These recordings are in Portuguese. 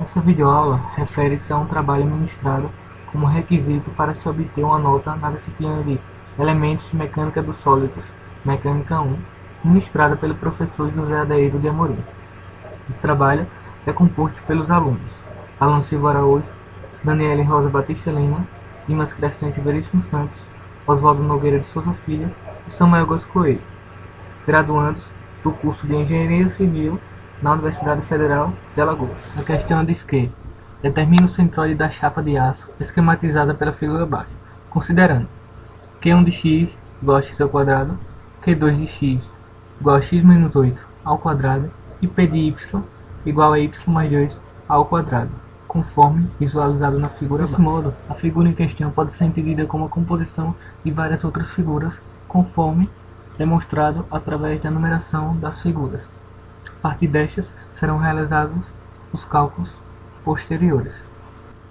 Essa videoaula refere-se a um trabalho ministrado como requisito para se obter uma nota na disciplina de Elementos de Mecânica dos Sólidos, Mecânica 1, ministrada pelo professor José Adair de Amorim. Esse trabalho é composto pelos alunos Alan Silva Araújo, Daniele Rosa Batista Lima, Dimas Crescente Veríssimo Santos, Oswaldo Nogueira de Souza Filho e Samuel Góes Coelho, graduandos do curso de Engenharia Civil na Universidade Federal de Alagoas. A questão diz que determina o centroide da chapa de aço esquematizada pela figura abaixo, considerando Q1 de x igual a x ao quadrado, Q2 de x igual a x menos 8 ao quadrado e P de y igual a y mais 2 ao quadrado, conforme visualizado na figura abaixo. Desse modo, a figura em questão pode ser entendida como a composição de várias outras figuras, conforme demonstrado através da numeração das figuras. A partir destas, serão realizados os cálculos posteriores.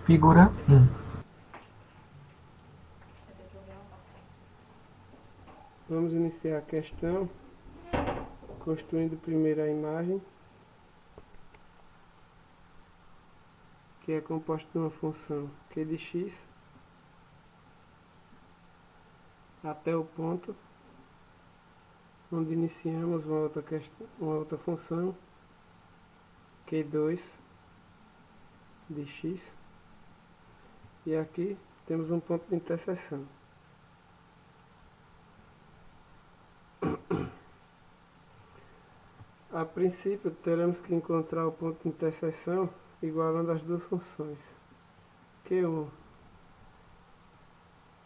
Figura 1. Vamos iniciar a questão construindo primeiro a imagem, que é composta de uma função q de x até o ponto onde iniciamos uma outra função q2 de x, e aqui temos um ponto de interseção. A princípio teremos que encontrar o ponto de interseção igualando as duas funções. Q1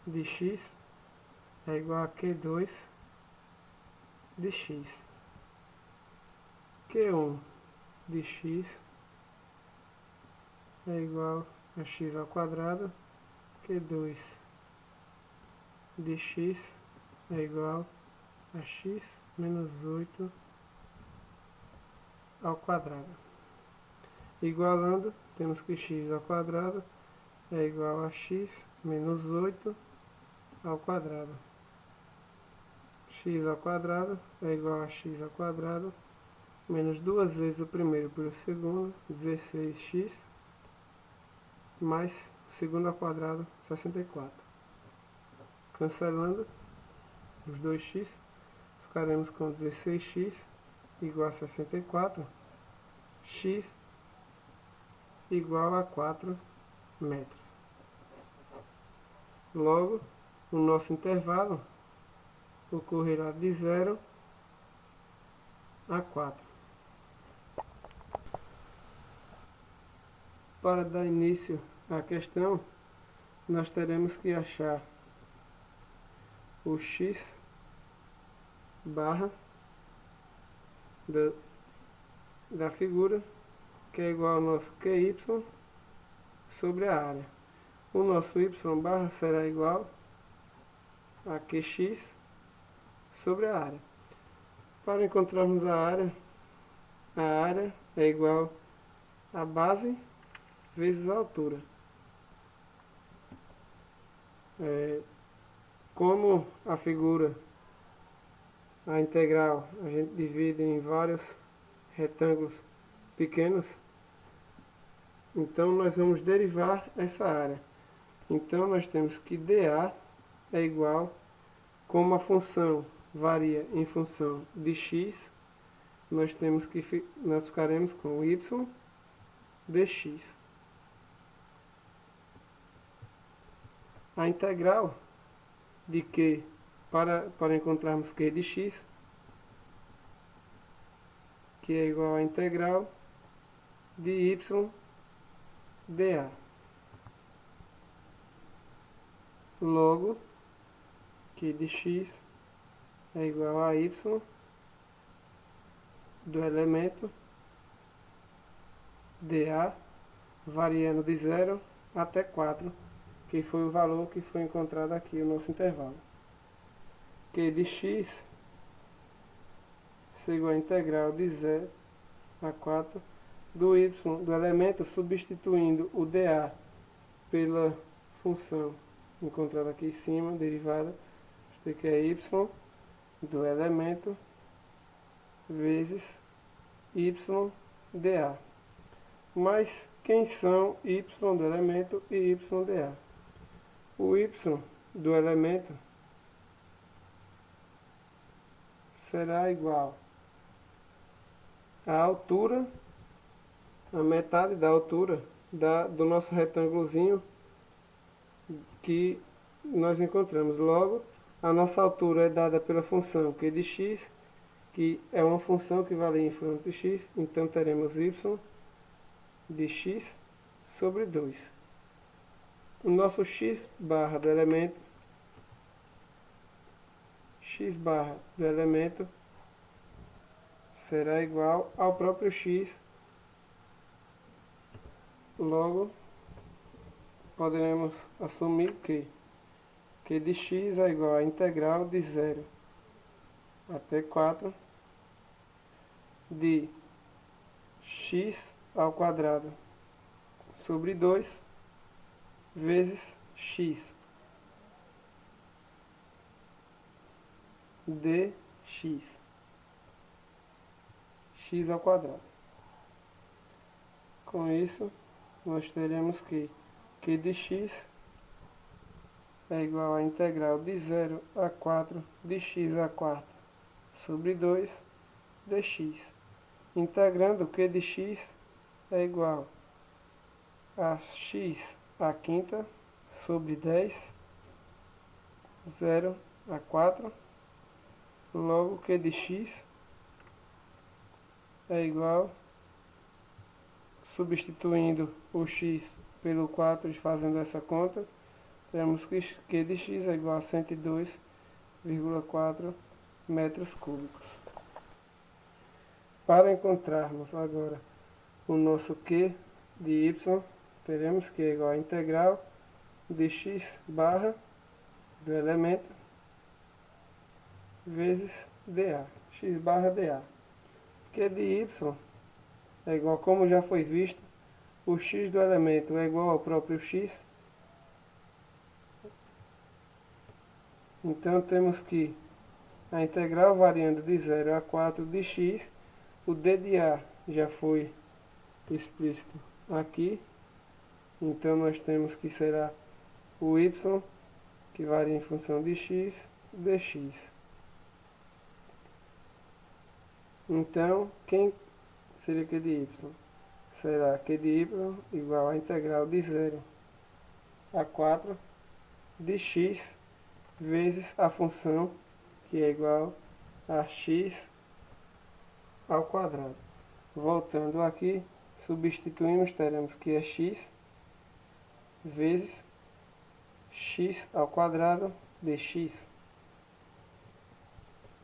de x é igual a Q2 de x. Q1 de x é igual a x ao quadrado. Q2 de x é igual a x menos 8 ao quadrado. Igualando, temos que x ao quadrado é igual a x menos 8 ao quadrado. X ao quadrado é igual a x ao quadrado menos duas vezes o primeiro pelo segundo, 16x, mais o segundo ao quadrado, 64. Cancelando os 2x, ficaremos com 16x igual a 64, x igual a 4 metros. Logo, o nosso intervalo ocorrerá de 0 a 4. Para dar início à questão, nós teremos que achar o x barra da figura, que é igual ao nosso QY sobre a área. O nosso y barra será igual a QX sobre a área. Para encontrarmos a área é igual a base vezes a altura. Como a figura, a integral, a gente divide em vários retângulos pequenos, então nós vamos derivar essa área. Então nós temos que dA é igual, como a função varia em função de x, nós ficaremos com y dx. A integral de q, para encontrarmos q de x, que é igual à integral de y dA. Logo, q de x é igual a y do elemento dA, variando de 0 até 4, que foi o valor que foi encontrado aqui no nosso intervalo. Q de x é igual a integral de 0 a 4 do y do elemento, substituindo o dA pela função encontrada aqui em cima, derivada, que é y do elemento vezes y dA. Mas quem são y do elemento e y de A? O y do elemento será igual à altura, a metade da altura do nosso retângulozinho que nós encontramos. Logo, a nossa altura é dada pela função q de x, que é uma função que vale y de x, então teremos y de x sobre 2. O nosso x barra do elemento, será igual ao próprio x. Logo, poderemos assumir que q de x é igual à integral de 0 até 4 de x ao quadrado sobre 2 vezes x dx, x ao quadrado. Com isso, nós teremos que q de x é igual à integral de 0 a 4 de x à quarta sobre 2 dx. Integrando, q de x é igual a x à quinta sobre 10, 0 a 4. Logo, q de x é igual, substituindo o x pelo 4 e fazendo essa conta, temos que q de x é igual a 102,4 metros cúbicos. Para encontrarmos agora o nosso q de y, teremos que é igual a integral de x barra do elemento vezes dA, x barra dA. Q de y é igual, como já foi visto, o x do elemento é igual ao próprio x. Então temos que a integral variando de 0 a 4 de x, o d de A já foi explícito aqui, então nós temos que será o y, que varia em função de x, dx. Então, quem seria q de y? Será q de y igual a integral de 0 a 4 de x vezes a função que é igual a x ao quadrado. Voltando aqui, substituímos, teremos que é x vezes x ao quadrado dx.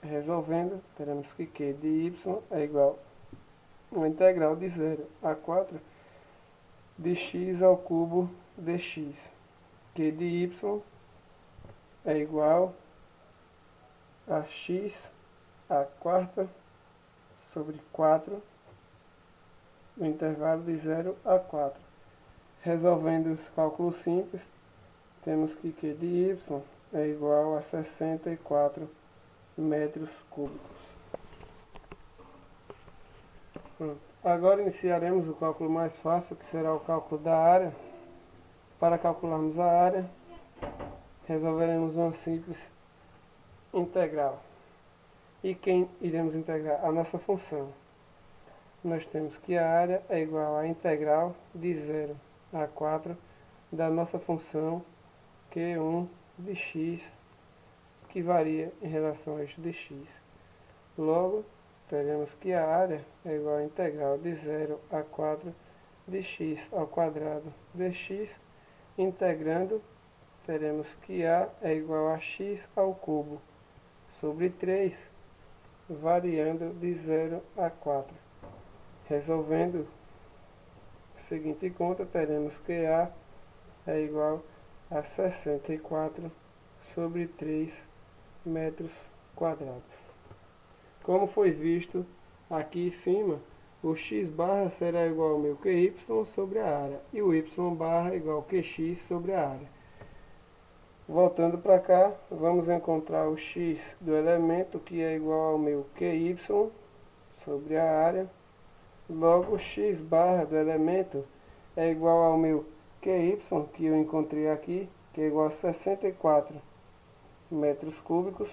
Resolvendo, teremos que q de y é igual a integral de 0 a 4 de x ao cubo dx. Q de y é igual a x à quarta sobre 4 no intervalo de 0 a 4. Resolvendo os cálculos simples, temos que Q de y é igual a 64 metros cúbicos. Pronto. Agora iniciaremos o cálculo mais fácil, que será o cálculo da área. Para calcularmos a área, resolveremos uma simples integral. E quem iremos integrar? A nossa função. Nós temos que a área é igual à integral de 0 a 4 da nossa função Q1 de x, que varia em relação ao eixo de x. Logo, teremos que a área é igual à integral de 0 a 4 de x ao quadrado dx. Integrando, teremos que A é igual a x ao cubo sobre 3, variando de 0 a 4. Resolvendo a seguinte conta, teremos que A é igual a 64 sobre 3 metros quadrados. Como foi visto aqui em cima, o x barra será igual ao meu QY sobre a área, e o y barra é igual ao QX sobre a área. Voltando para cá, vamos encontrar o x do elemento, que é igual ao meu QY sobre a área, Logo, x barra do elemento é igual ao meu QY, que eu encontrei aqui, que é igual a 64 metros cúbicos,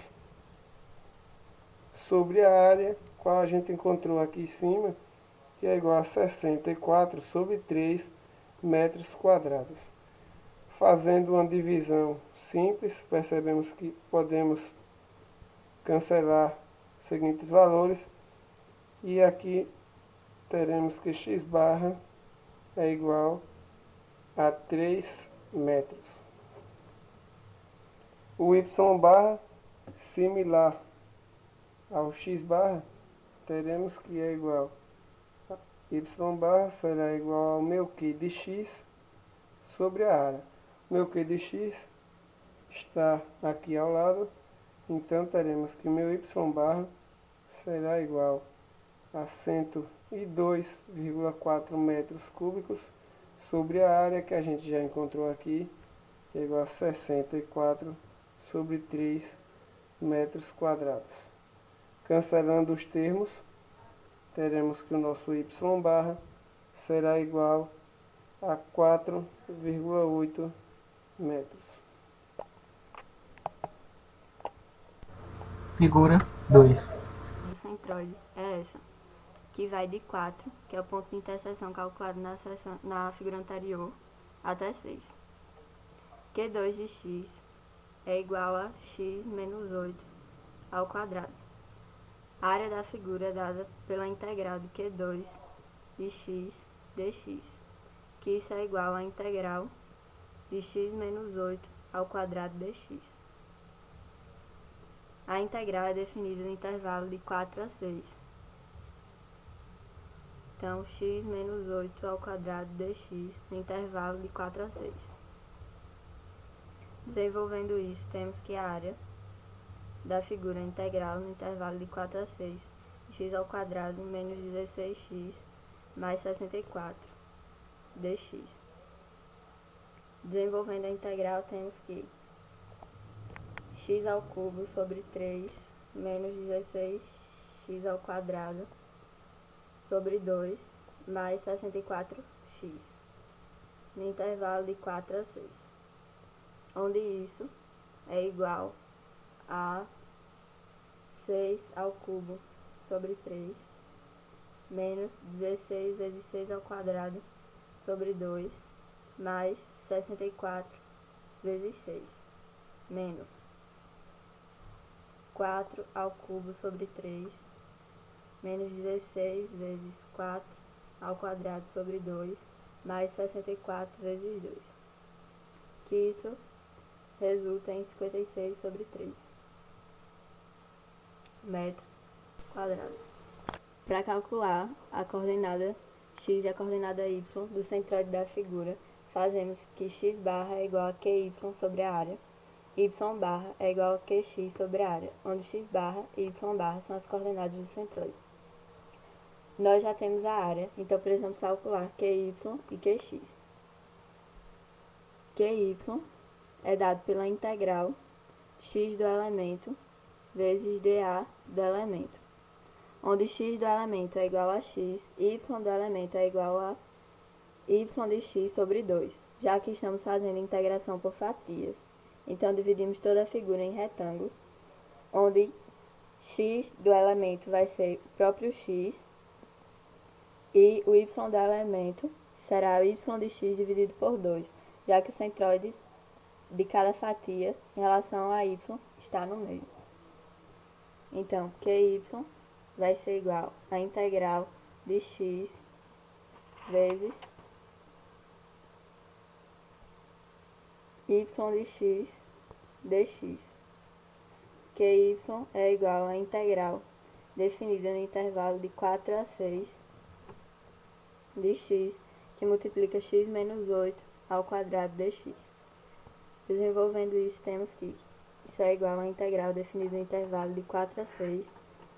sobre a área, qual a gente encontrou aqui em cima, que é igual a 64 sobre 3 metros quadrados. Fazendo uma divisão simples, percebemos que podemos cancelar os seguintes valores, e aqui teremos que x barra é igual a 3 metros. O y barra, similar ao x barra, teremos que é igual a y barra será igual ao meu Q de x sobre a área. Meu Q de x está aqui ao lado, então teremos que meu y barra será igual a 102,4 metros cúbicos sobre a área que a gente já encontrou aqui, que é igual a 64 sobre 3 metros quadrados. Cancelando os termos, teremos que o nosso y barra será igual a 4,8 metros. Figura 2. Do centroide é essa, que vai de 4, que é o ponto de interseção calculado na figura anterior, até 6. Q2 de x é igual a x menos 8 ao quadrado. A área da figura é dada pela integral de Q2 de x dx, que isso é igual à integral de x menos 8 ao quadrado dx. A integral é definida no intervalo de 4 a 6. Então, x menos 8 ao quadrado dx no intervalo de 4 a 6. Desenvolvendo isso, temos que a área da figura integral no intervalo de 4 a 6, x ao quadrado menos 16x mais 64 dx. Desenvolvendo a integral, temos que x ao cubo sobre 3 menos 16x ao quadrado sobre 2 mais 64x no intervalo de 4 a 6, onde isso é igual a 6 ao cubo sobre 3 menos 16 vezes 6 ao quadrado sobre 2 mais 64 vezes 6 menos 4 ao cubo sobre 3 menos 16 vezes 4 ao quadrado sobre 2 mais 64 vezes 2, que isso resulta em 56 sobre 3 metros quadrados. Para calcular a coordenada x e a coordenada y do centroide da figura, fazemos que x barra é igual a QY sobre a área, y barra é igual a QX sobre a área, onde x barra e y barra são as coordenadas do centroide. Nós já temos a área, então precisamos calcular QY e QX. QY é dado pela integral x do elemento vezes dA do elemento, onde x do elemento é igual a x, y do elemento é igual a y de x sobre 2, já que estamos fazendo integração por fatias. Então dividimos toda a figura em retângulos, onde x do elemento vai ser o próprio x, e o y do elemento será o y de x dividido por 2, já que o centroide de cada fatia em relação a y está no meio. Então, QY vai ser igual a integral de x vezes y de x dx. QY é igual a integral definida no intervalo de 4 a 6 de x, que multiplica x menos 8 ao quadrado dx. Desenvolvendo isso, temos que isso é igual a integral definida no intervalo de 4 a 6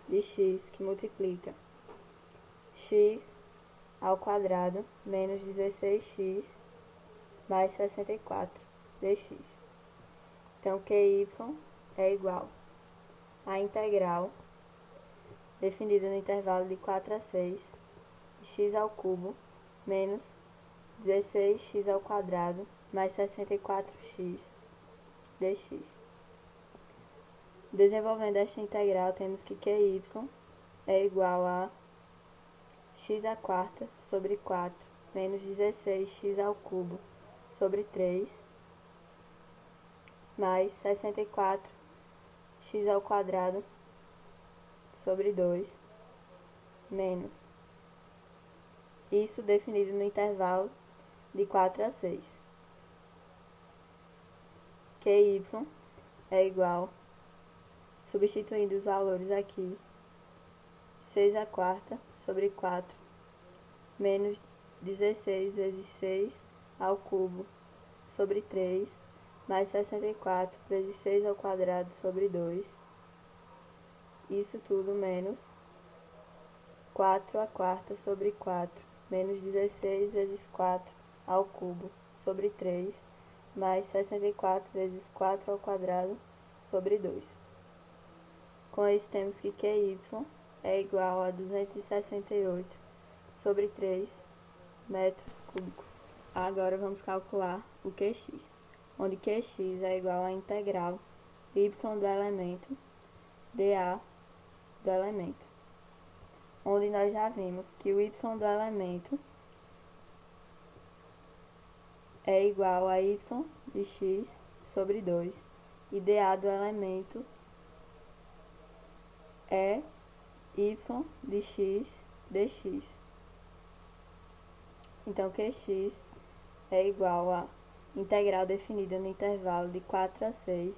de x, que multiplica x ao quadrado menos 16x mais 64 dx. Então, QY é igual a integral definida no intervalo de 4 a 6 de x ao cubo menos 16x ao quadrado mais 64x dx. Desenvolvendo esta integral, temos que QY é igual a x à quarta sobre 4 menos 16x ao cubo sobre 3 mais 64x ao quadrado sobre 2 menos isso definido no intervalo de 4 a 6. QY é igual, substituindo os valores aqui, 6 à quarta sobre 4 menos 16 vezes 6 ao cubo sobre 3 mais 64 vezes 6 ao quadrado sobre 2. Isso tudo menos 4 à quarta sobre 4 menos 16 vezes 4 ao cubo sobre 3 mais 64 vezes 4 ao quadrado sobre 2. Com isso temos que QY é igual a 268 sobre 3 metros cúbicos. Agora vamos calcular o QX, onde QX é igual a integral y do elemento dA do elemento, onde nós já vimos que o y do elemento é igual a y de x sobre 2 e dA do elemento é y de x dx. Então, QX é igual a integral definida no intervalo de 4 a 6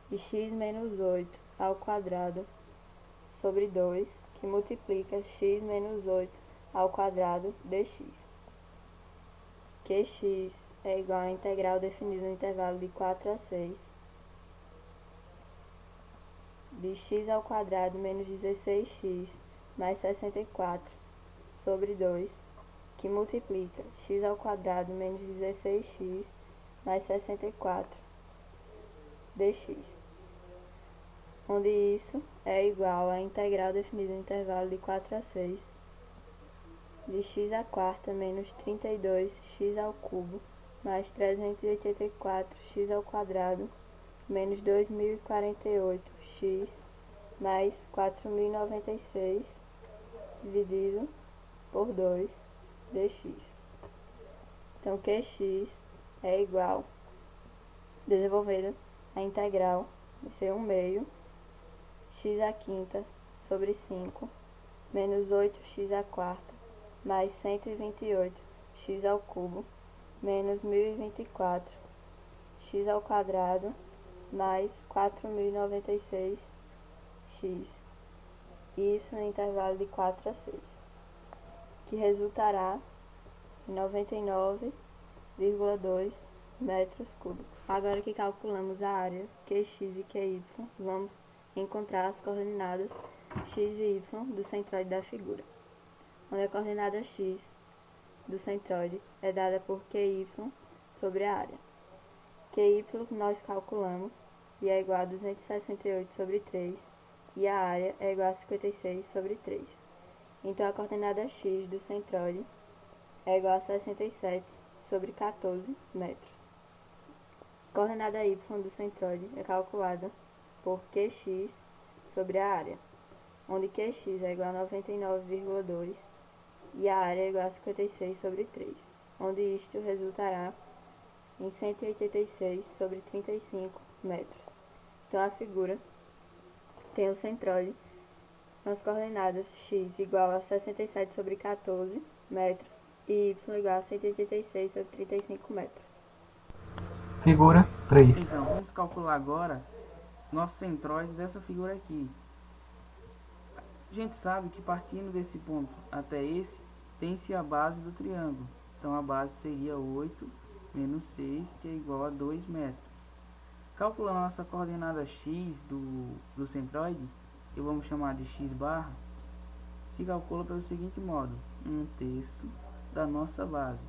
de x menos 8 ao quadrado sobre 2, que multiplica x menos 8 ao quadrado dx. QX é igual a integral definida no intervalo de 4 a 6 de x ao quadrado menos 16x mais 64 sobre 2, que multiplica x ao quadrado menos 16x mais 64 dx, onde isso é igual à integral definida no intervalo de 4 a 6 de x à quarta menos 32x ao cubo mais 384x ao quadrado menos 2048x mais 4096 dividido por 2 dx. Então, QX é igual, desenvolvendo a integral, vai ser 1 meio, x à quinta sobre 5, menos 8x à quarta, mais 128x ao cubo, menos 1024, x ao quadrado, mais 4096x, isso no intervalo de 4 a 6, que resultará em 99,2 metros cúbicos. Agora que calculamos a área QX e QY, vamos encontrar as coordenadas x e y do centroide da figura, onde a coordenada x do centroide é dada por QY sobre a área. QY nós calculamos e é igual a 268 sobre 3 e a área é igual a 56 sobre 3. Então a coordenada x do centroide é igual a 67 sobre 14 metros. A coordenada y do centroide é calculada por QX sobre a área, onde QX é igual a 99,2 e a área é igual a 56 sobre 3, onde isto resultará em 186 sobre 35 metros. Então a figura tem o centroide nas coordenadas x igual a 67 sobre 14 metros e y igual a 186 sobre 35 metros. Figura 3. Então, vamos calcular agora nosso centroide dessa figura aqui. A gente sabe que partindo desse ponto até esse, tem-se a base do triângulo. Então a base seria 8 menos 6, que é igual a 2 metros. Calculando nossa coordenada x do centroide, que vamos chamar de x barra, se calcula pelo seguinte modo: 1/3 da nossa base.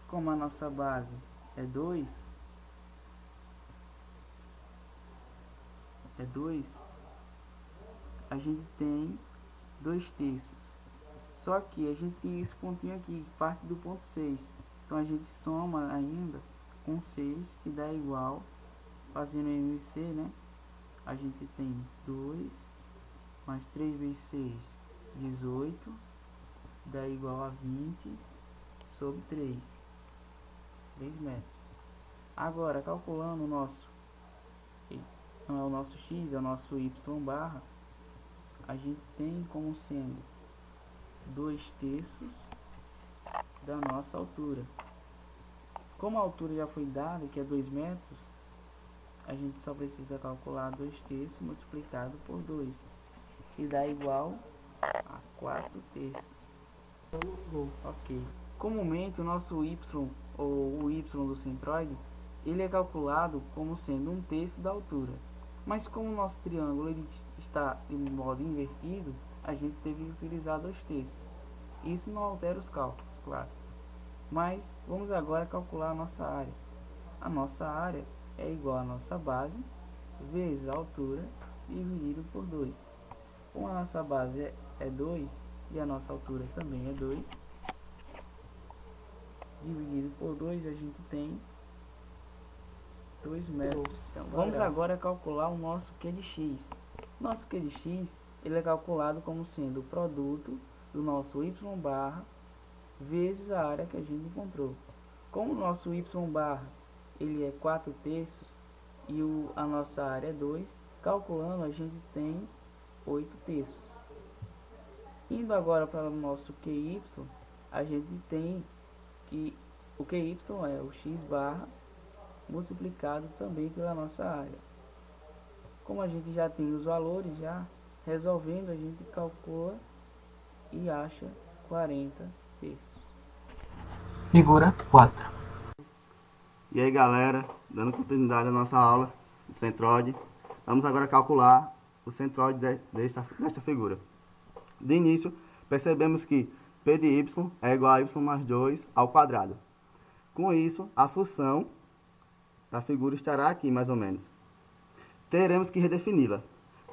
Como a nossa base é 2, a gente tem 2/3. Só que a gente tem esse pontinho aqui, que parte do ponto 6. Então a gente soma ainda com 6, que dá igual, fazendo MC, né? A gente tem 2, mais 3 vezes 6, 18, dá igual a 20 sobre 3 metros. Agora, calculando o nosso, não é o nosso x, é o nosso y barra, a gente tem como sendo 2/3 da nossa altura. Como a altura já foi dada, que é 2 metros, a gente só precisa calcular 2/3 multiplicado por 2, que dá igual a 4/3. Ok. Comumente o nosso y, ou o y do centroide, ele é calculado como sendo 1/3 da altura. Mas como o nosso triângulo ele está em modo invertido, a gente teve que utilizar 2/3. Isso não altera os cálculos, claro. Mas vamos agora calcular a nossa área. A nossa área é igual a nossa base vezes a altura dividido por 2. Como a nossa base é 2 e a nossa altura também é 2, dividido por 2 a gente tem 2 metros. Então, vamos agora calcular o nosso Q de x. Nosso Q de x ele é calculado como sendo o produto do nosso y barra vezes a área que a gente encontrou. Como o nosso y barra ele é 4/3 e a nossa área é 2, calculando a gente tem 8/3. Indo agora para o nosso QY, a gente tem que o QY é o x barra multiplicado também pela nossa área. Como a gente já tem os valores, já resolvendo, a gente calcula e acha 40/3. Figura 4. E aí galera, dando continuidade à nossa aula de centroide, vamos agora calcular o centroide desta figura. De início, percebemos que P de y é igual a y mais 2 ao quadrado. Com isso, a função da figura estará aqui mais ou menos. Teremos que redefini-la.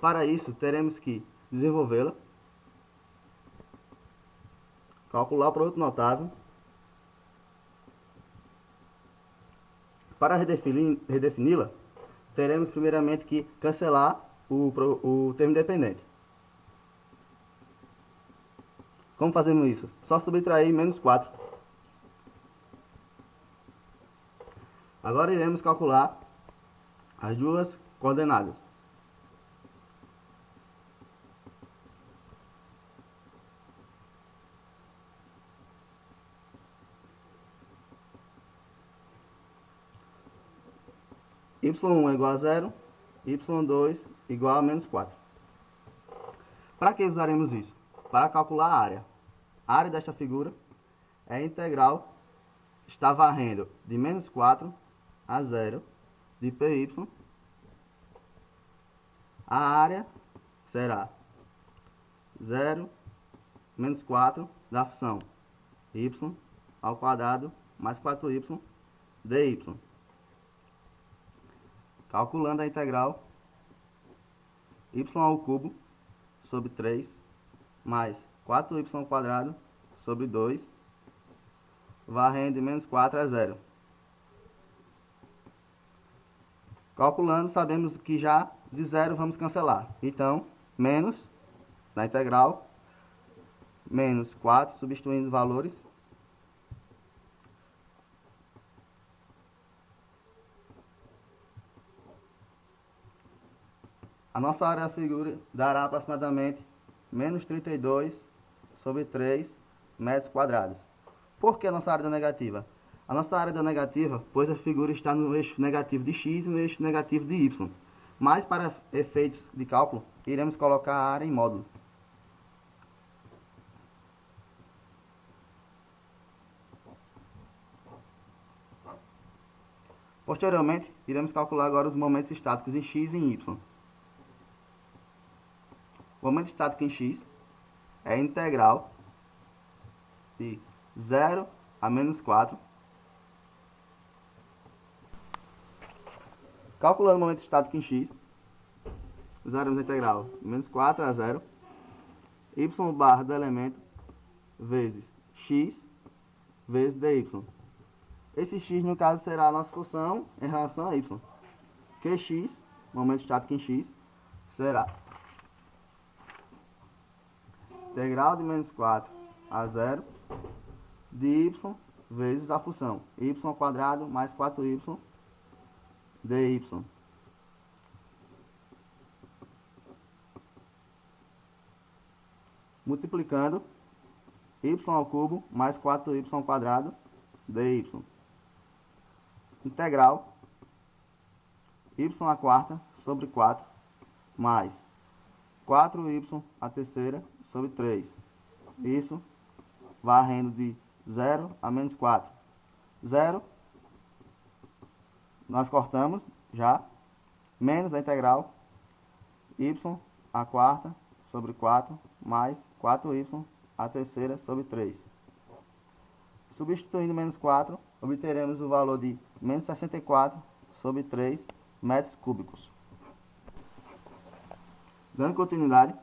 Para isso, teremos que desenvolvê-la, calcular o produto notável. Para redefini-la, teremos primeiramente que cancelar o termo independente. Como fazemos isso? Só subtrair menos 4. Agora iremos calcular as duas coordenadas. y1 é igual a 0, y2 igual a menos 4. Para que usaremos isso? Para calcular a área. A área desta figura é a integral, está varrendo de menos 4 a 0 de PY. A área será 0 menos 4 da função y ao quadrado mais 4y dy. Calculando a integral, y ao cubo sobre 3 mais 4y ao quadrado sobre 2, varrendo de menos 4 a 0. Calculando, sabemos que já de 0 vamos cancelar. Então, menos da integral, menos 4, substituindo valores, a nossa área da figura dará aproximadamente menos 32 sobre 3 metros quadrados. Por que a nossa área deu negativa? A nossa área deu negativa, pois a figura está no eixo negativo de x e no eixo negativo de y. Mas para efeitos de cálculo, iremos colocar a área em módulo. Posteriormente, iremos calcular agora os momentos estáticos em x e em y. O momento estático em x é a integral de 0 a menos 4. Calculando o momento estático em x, usaremos a integral de menos 4 a 0, y barra do elemento vezes x vezes dy. Esse x, no caso, será a nossa função em relação a y. Que x, momento estático em x, será integral de menos 4 a 0 de y vezes a função y ao quadrado mais 4y dy. Multiplicando y ao cubo mais 4y ao quadrado dy. Integral y à quarta sobre 4 mais 4y à terceira sobre 3. Isso varrendo de 0 a menos 4. 0, nós cortamos já, menos a integral y à quarta sobre 4 mais 4y à terceira sobre 3. Substituindo menos 4, obteremos o valor de menos 64 sobre 3 metros cúbicos. Dando continuidade,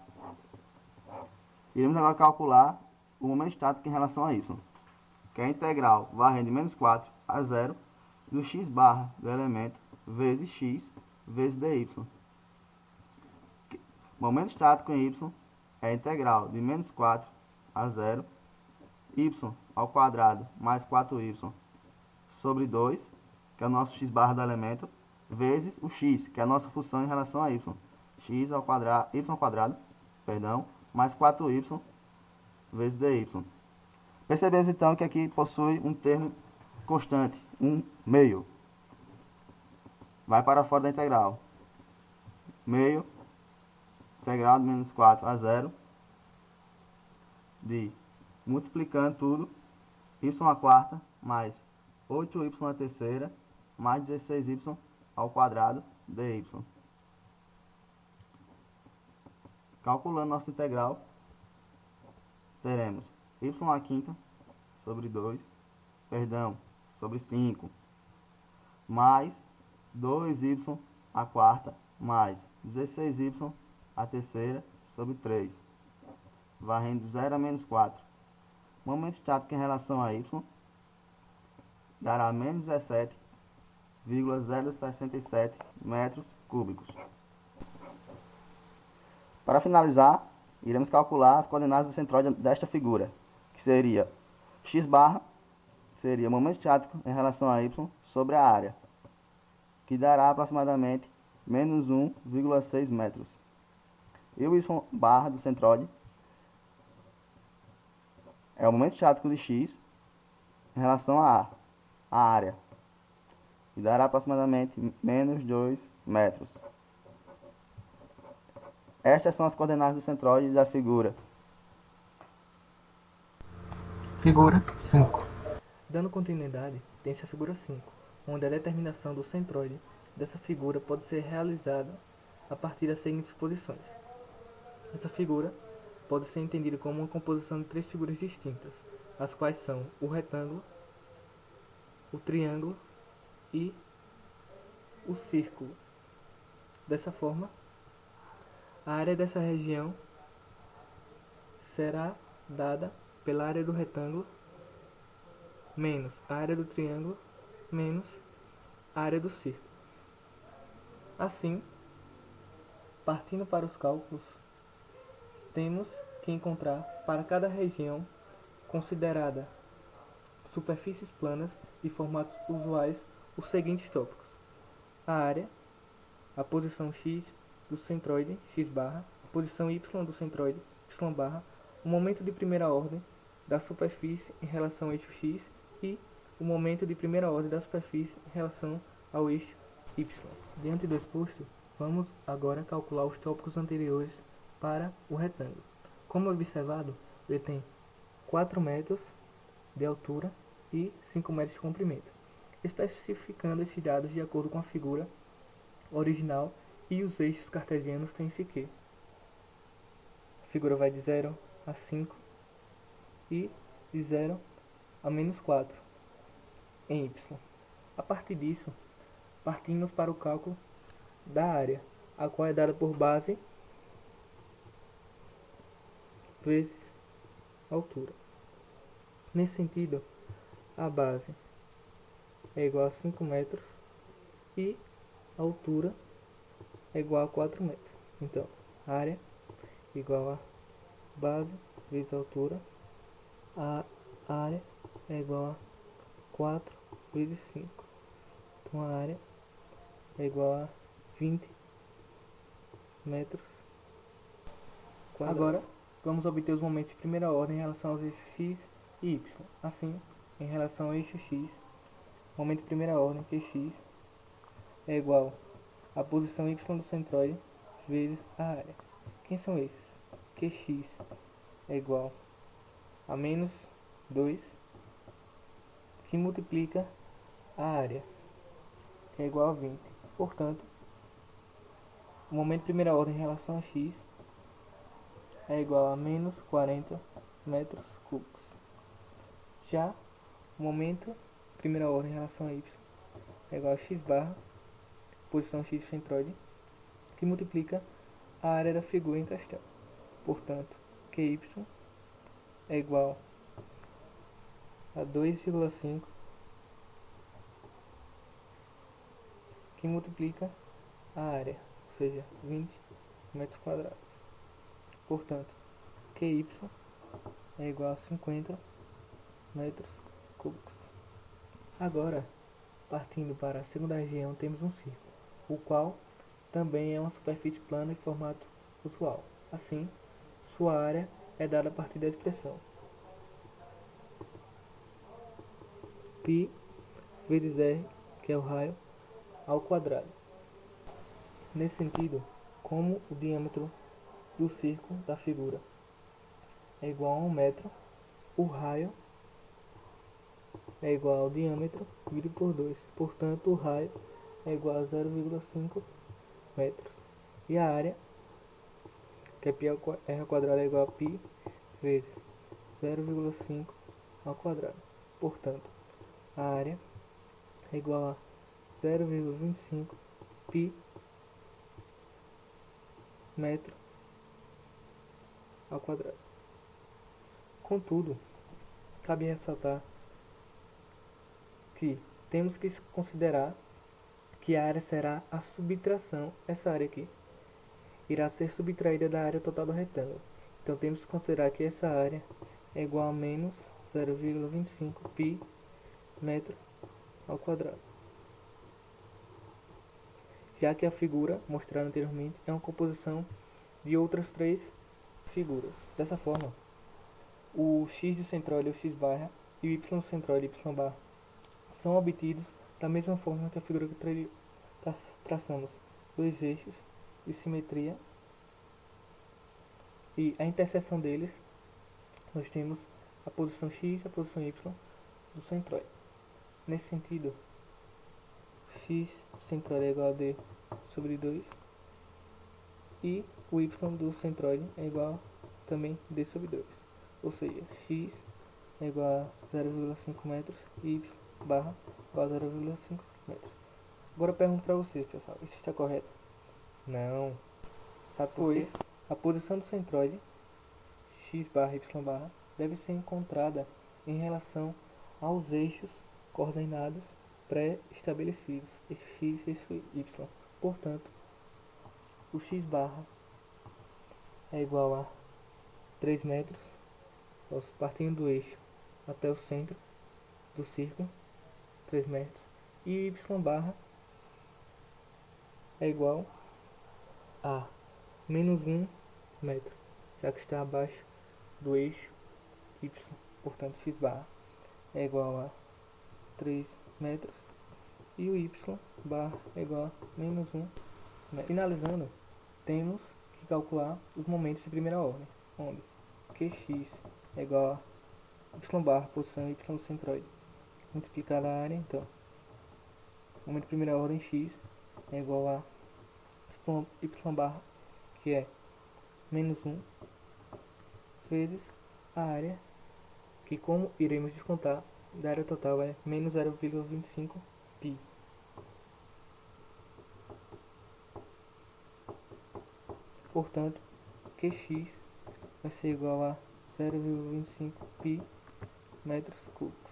iremos agora calcular o momento estático em relação a y, que é a integral varrendo de menos 4 a 0 do x barra do elemento vezes x vezes dy. Momento estático em y é a integral de menos 4 a 0 y ao quadrado mais 4y sobre 2, que é o nosso x barra do elemento, vezes o x, que é a nossa função em relação a y. X ao quadrado, y ao quadrado, perdão, mais 4y vezes dy. Percebemos então que aqui possui um termo constante, um meio. Vai para fora da integral. Meio, integral de menos 4 a 0, de, multiplicando tudo, y à quarta mais 8y à terceira mais 16y ao quadrado dy. Calculando nossa integral, teremos y à quinta sobre 2, sobre 5, mais 2y à quarta mais 16y à terceira sobre 3, varrendo de 0 a menos 4. Momento estático em relação a y dará menos 17,067 metros cúbicos. Para finalizar, iremos calcular as coordenadas do centroide desta figura, que seria x barra, seria momento estático em relação a y sobre a área, que dará aproximadamente menos 1,6 metros. E o y barra do centroide é o momento estático de x em relação à área, que dará aproximadamente menos 2 metros. Estas são as coordenadas do centroide da figura. Figura 5. Dando continuidade, tem-se a figura 5, onde a determinação do centroide dessa figura pode ser realizada a partir das seguintes posições. Essa figura pode ser entendida como uma composição de três figuras distintas, as quais são o retângulo, o triângulo e o círculo. Dessa forma, a área dessa região será dada pela área do retângulo menos a área do triângulo menos a área do círculo. Assim, partindo para os cálculos, temos que encontrar para cada região considerada superfícies planas e formatos usuais os seguintes tópicos: a área, a posição x do centroide x barra, a posição y do centroide y barra, o momento de primeira ordem da superfície em relação ao eixo x e o momento de primeira ordem da superfície em relação ao eixo y. Diante do exposto, vamos agora calcular os tópicos anteriores para o retângulo. Como observado, ele tem 4 metros de altura e 5 metros de comprimento, especificando esses dados de acordo com a figura original e os eixos cartesianos têm-se que a figura vai de 0 a 5 e de 0 a menos 4 em y. A partir disso, partimos para o cálculo da área, a qual é dada por base vezes altura. Nesse sentido, a base é igual a 5 metros e a altura é igual a 4 metros. Então, área igual a base vezes altura. A área é igual a 4 vezes 5. Então, a área é igual a 20 metros quadrados. Agora, vamos obter os momentos de primeira ordem em relação aos eixos x e y. Assim, em relação ao eixo x, o momento de primeira ordem, Qx, é igual à posição y do centroide vezes a área. Quem são esses? Qx é igual a menos 2, que multiplica a área, que é igual a 20. Portanto, o momento de primeira ordem em relação a x é igual a menos 40 metros cúbicos. Já o momento de primeira ordem em relação a y é igual a x barra, posição x do centroide, que multiplica a área da figura em questão. Portanto, Qy é igual a 2,5, que multiplica a área, ou seja, 20 metros quadrados. Portanto, Qy é igual a 50 metros cúbicos. Agora, partindo para a segunda região, temos um círculo, o qual também é uma superfície plana de formato usual. Assim, sua área é dada a partir da expressão π vezes r, que é o raio, ao quadrado. Nesse sentido, como o diâmetro do círculo da figura é igual a 1 metro, o raio é igual ao diâmetro dividido por 2. Portanto, o raio é igual a 0,5 metros. E a área, que é πr ao quadrado, é igual a π vezes 0,5 ao quadrado. Portanto, a área é igual a 0,25 π metro ao quadrado. Contudo, cabe ressaltar que temos que considerar que a área será a subtração, essa área aqui irá ser subtraída da área total do retângulo. Então temos que considerar que essa área é igual a menos 0,25 π metro ao quadrado. Já que a figura mostrada anteriormente é uma composição de outras três figuras. Dessa forma, o x do centroide, o x barra, e o y do centroide, y barra, são obtidos da mesma forma que a figura que traçamos, dois eixos de simetria, e a interseção deles, nós temos a posição x e a posição y do centroide. Nesse sentido, x do centroide é igual a d sobre 2 e o y do centroide é igual também a d sobre 2. Ou seja, x é igual a 0,5 metros e y barra igual a 0,5 metros. Agora eu pergunto para vocês, pessoal, isso está correto? Não. Sabe por quê? A posição do centroide, x barra e y barra, deve ser encontrada em relação aos eixos coordenados pré-estabelecidos, eixo x e eixo y. Portanto, o x barra é igual a 3 metros, partindo do eixo até o centro do círculo, 3 metros, e y barra é igual a menos 1 metro, já que está abaixo do eixo y. Portanto, x barra é igual a 3 metros e o y barra é igual a menos 1 metro. Finalizando, temos que calcular os momentos de primeira ordem, onde Qx é igual a y barra, posição y do centroide, multiplicado a área. Então, o momento de primeira ordem x é igual a y barra, que é menos 1, vezes a área, que como iremos descontar da área total é menos 0,25 π. Portanto, Qx vai ser igual a 0,25 π metros cúbicos.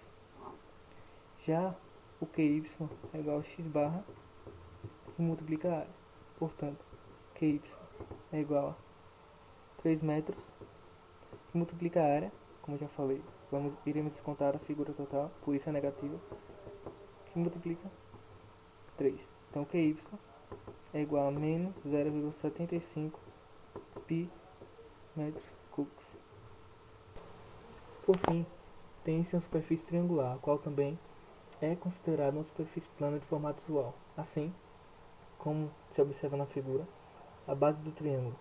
Já o QY é igual a x barra, que multiplica a área. Portanto, QY é igual a 3 metros, que multiplica a área, como eu já falei. Iremos descontar a figura total, por isso é negativa, que multiplica 3. Então, QY é igual a menos 0,75 pi metros cúbicos. Por fim, tem-se uma superfície triangular, a qual também é considerada uma superfície plana de formato usual. Assim, como se observa na figura, a base do triângulo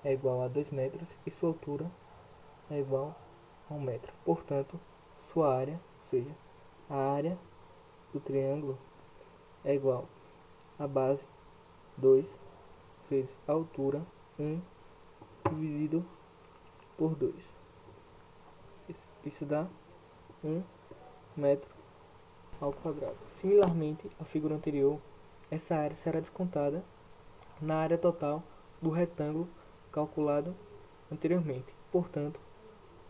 é igual a 2 metros e sua altura é igual a 1 metro. Portanto, sua área, ou seja, a área do triângulo é igual a base 2 vezes a altura 1 dividido por 2. Isso dá 1 metro ao quadrado. Similarmente à figura anterior, essa área será descontada na área total do retângulo calculado anteriormente. Portanto,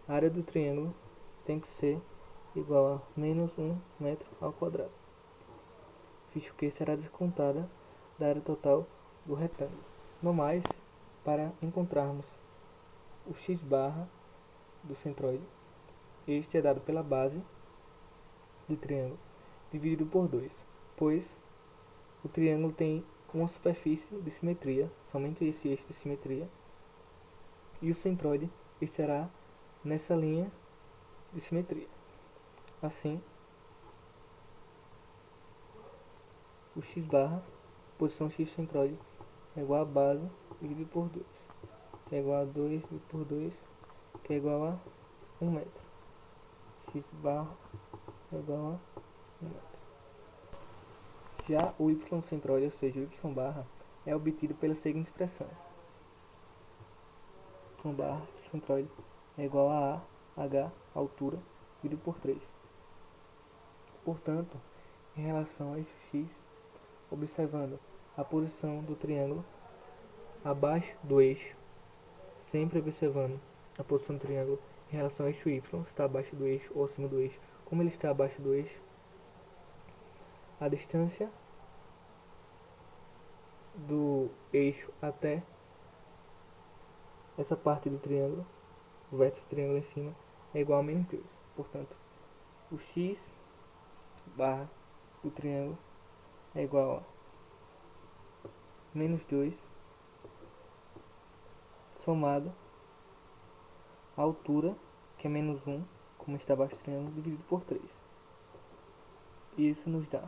a área do triângulo tem que ser igual a menos 1 metro ao quadrado, visto que será descontada da área total do retângulo. No mais, para encontrarmos o x barra do centroide, este é dado pela base do triângulo dividido por 2, pois o triângulo tem uma superfície de simetria, somente esse eixo de simetria, e o centroide estará nessa linha de simetria. Assim, o x barra, posição x centroide, é igual a base dividido por 2, que é igual a 2 dividido por 2, que é igual a 1 metro. X barra é igual a 1 metro. Já o y centroide, ou seja, o y barra, é obtido pela seguinte expressão: y barra centroide é igual a h, altura, dividido por 3. Portanto, em relação a eixo x, observando a posição do triângulo abaixo do eixo, sempre observando a posição do triângulo em relação ao eixo y, está abaixo do eixo ou acima do eixo. Como ele está abaixo do eixo, a distância do eixo até essa parte do triângulo, o vértice do triângulo em cima, é igual a menos 2. Portanto, o x barra do triângulo é igual a menos 2 somado a altura, que é menos 1, como está abaixo do triângulo, dividido por 3. E isso nos dá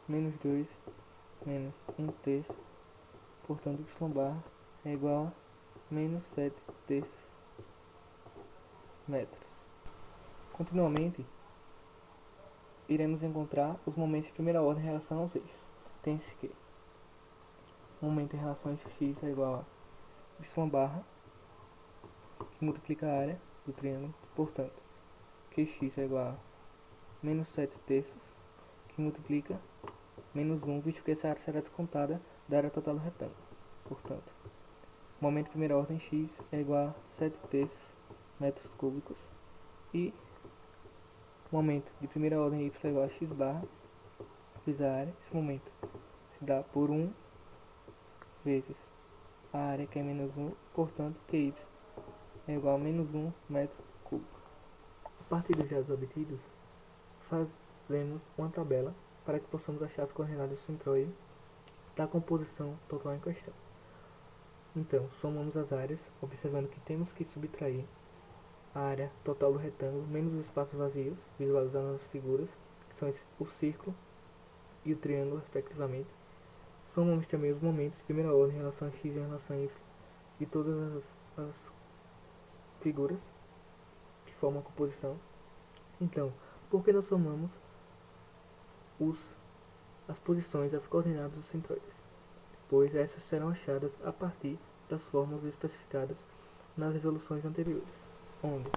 menos 2 menos 1 terço. Portanto, y barra é igual a menos 7 terços metros. Continuamente, iremos encontrar os momentos de primeira ordem em relação aos eixos. Tem-se que o momento em relação ao eixo x é igual a y barra, que multiplica a área do triângulo. Portanto, qx é igual a menos 7 terços, que multiplica menos 1, visto que essa área será descontada da área total do retângulo. Portanto, o momento de primeira ordem x é igual a 7 terços metros cúbicos, e o momento de primeira ordem y é igual a x barra vezes a área. Esse momento se dá por 1 vezes a área, que é menos 1, portanto, QY é igual a menos 1 metro cúbico. A partir dos dados obtidos, fazemos uma tabela para que possamos achar as coordenadas do centroide da composição total em questão. Então, somamos as áreas, observando que temos que subtrair a área total do retângulo menos os espaços vazios, visualizados nas figuras, que são o círculo e o triângulo, respectivamente. Somamos também os momentos de primeira ordem em relação a x e em relação a y de todas as figuras que formam a composição. Então, por que nós somamos as posições, as coordenadas dos centroides? Pois essas serão achadas a partir das fórmulas especificadas nas resoluções anteriores, onde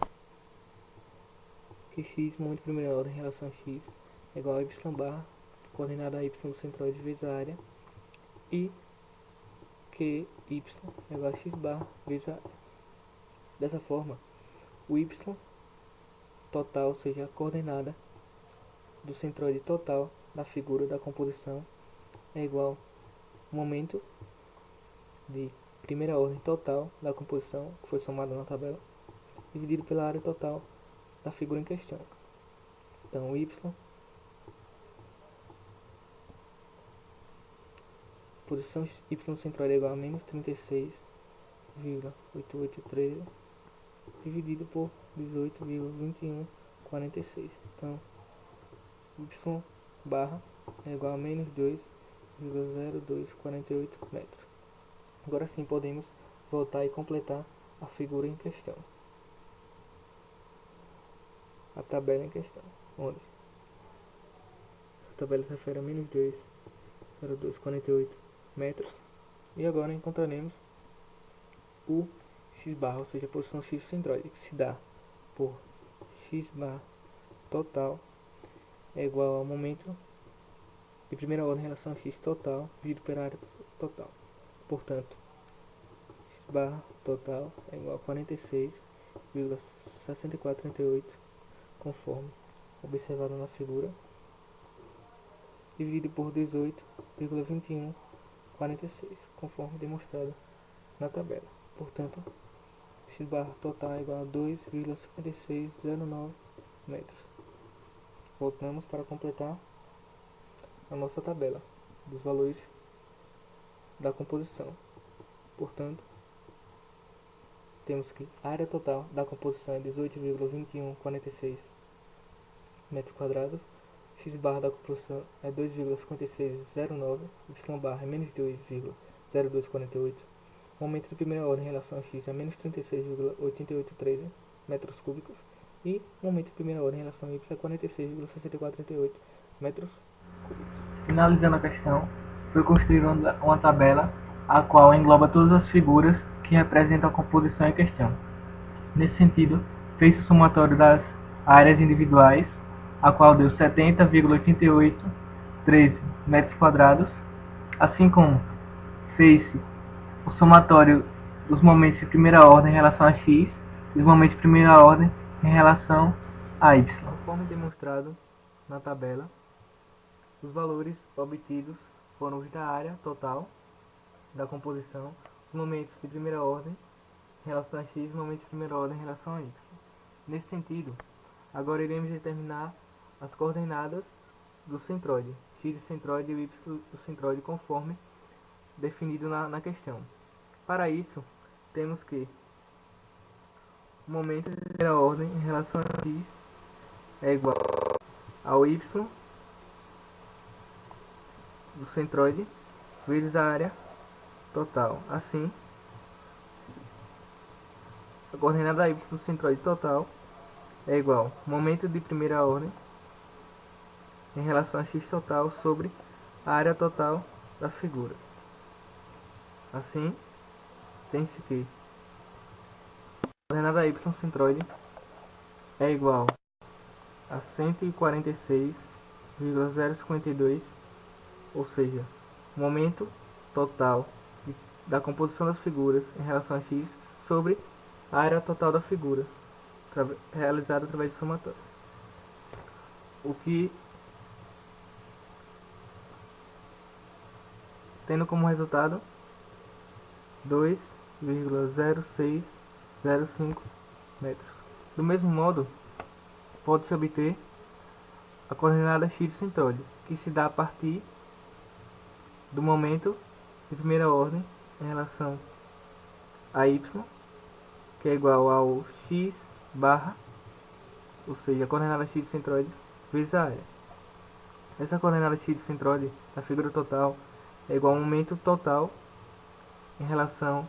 qx, momento de primeira ordem em relação a x, é igual a y barra, coordenada a y do centroide vezes a área, e qy é igual a x barra vezes a área. Dessa forma, o y total, ou seja, a coordenada do centroide total da figura da composição, é igual ao momento de primeira ordem total da composição, que foi somada na tabela, dividido pela área total da figura em questão. Então, posição y centroide é igual a menos 36,8813 dividido por 18,2146. Então, y barra é igual a menos 2,0248 metros. Agora sim podemos voltar e completar a figura em questão, a tabela em questão, onde essa tabela se refere a menos 2,0248 metros. E agora encontraremos o x barra, ou seja, a posição x centroide, que se dá por x barra total é igual ao momento de primeira ordem em relação a x total dividido pela área total. Portanto, x barra total é igual a 46,6438, conforme observado na figura, dividido por 18,2146, conforme demonstrado na tabela. Portanto, x barra total é igual a 2,5609 metros. Voltamos para completar a nossa tabela dos valores da composição. Portanto, temos que a área total da composição é 18,2146 metros quadrados, x barra da composição é 2,5609, y barra é menos 2,0248, o momento de primeira ordem em relação a x é menos 36,8813 metros cúbicos e o momento de primeira ordem em relação a y é 46,6438 metros cúbicos. Finalizando a questão, foi construída uma tabela a qual engloba todas as figuras que representam a composição em questão. Nesse sentido, fez o somatório das áreas individuais, a qual deu 70,8813 metros quadrados, assim como fez-se o somatório dos momentos de primeira ordem em relação a x e os momentos de primeira ordem em relação a y. Conforme demonstrado na tabela, os valores obtidos foram os da área total da composição, os momentos de primeira ordem em relação a x e os momentos de primeira ordem em relação a y. Nesse sentido, agora iremos determinar as coordenadas do centroide, x do centroide e y do centroide, conforme definido na questão. Para isso, temos que o momento de primeira ordem em relação a x é igual ao y do centroide vezes a área total. Assim, a coordenada y do centroide total é igual ao momento de primeira ordem em relação a x total sobre a área total da figura. Assim, tem-se que a coordenada y centroide é igual a 146,052, ou seja, o momento total da composição das figuras em relação a x sobre a área total da figura, realizada através de somatório. O que, tendo como resultado 2,0605 metros. Do mesmo modo, pode-se obter a coordenada x do centroide, que se dá a partir do momento de primeira ordem em relação a y, que é igual ao x barra, ou seja, a coordenada x do centroide vezes a área. Essa coordenada x do centroide da figura total é igual ao momento total em relação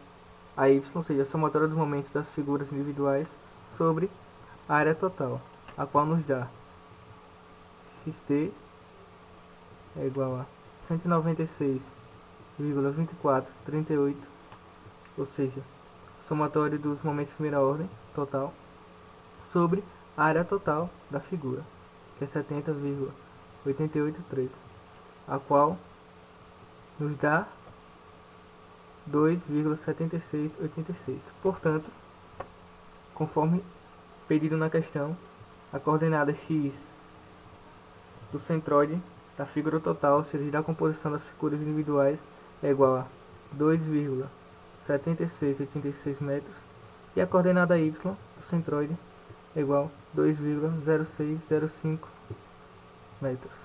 a y, ou seja, a somatória dos momentos das figuras individuais sobre a área total, a qual nos dá xt é igual a 196,2438, ou seja, somatório dos momentos de primeira ordem total sobre a área total da figura, que é 70,883, a qual nos dá 2,7686. Portanto, Conforme pedido na questão, a coordenada x do centroide da figura total, ou seja, da composição das figuras individuais, é igual a 2,7686 metros, e a coordenada y do centroide é igual a 2,0605 metros.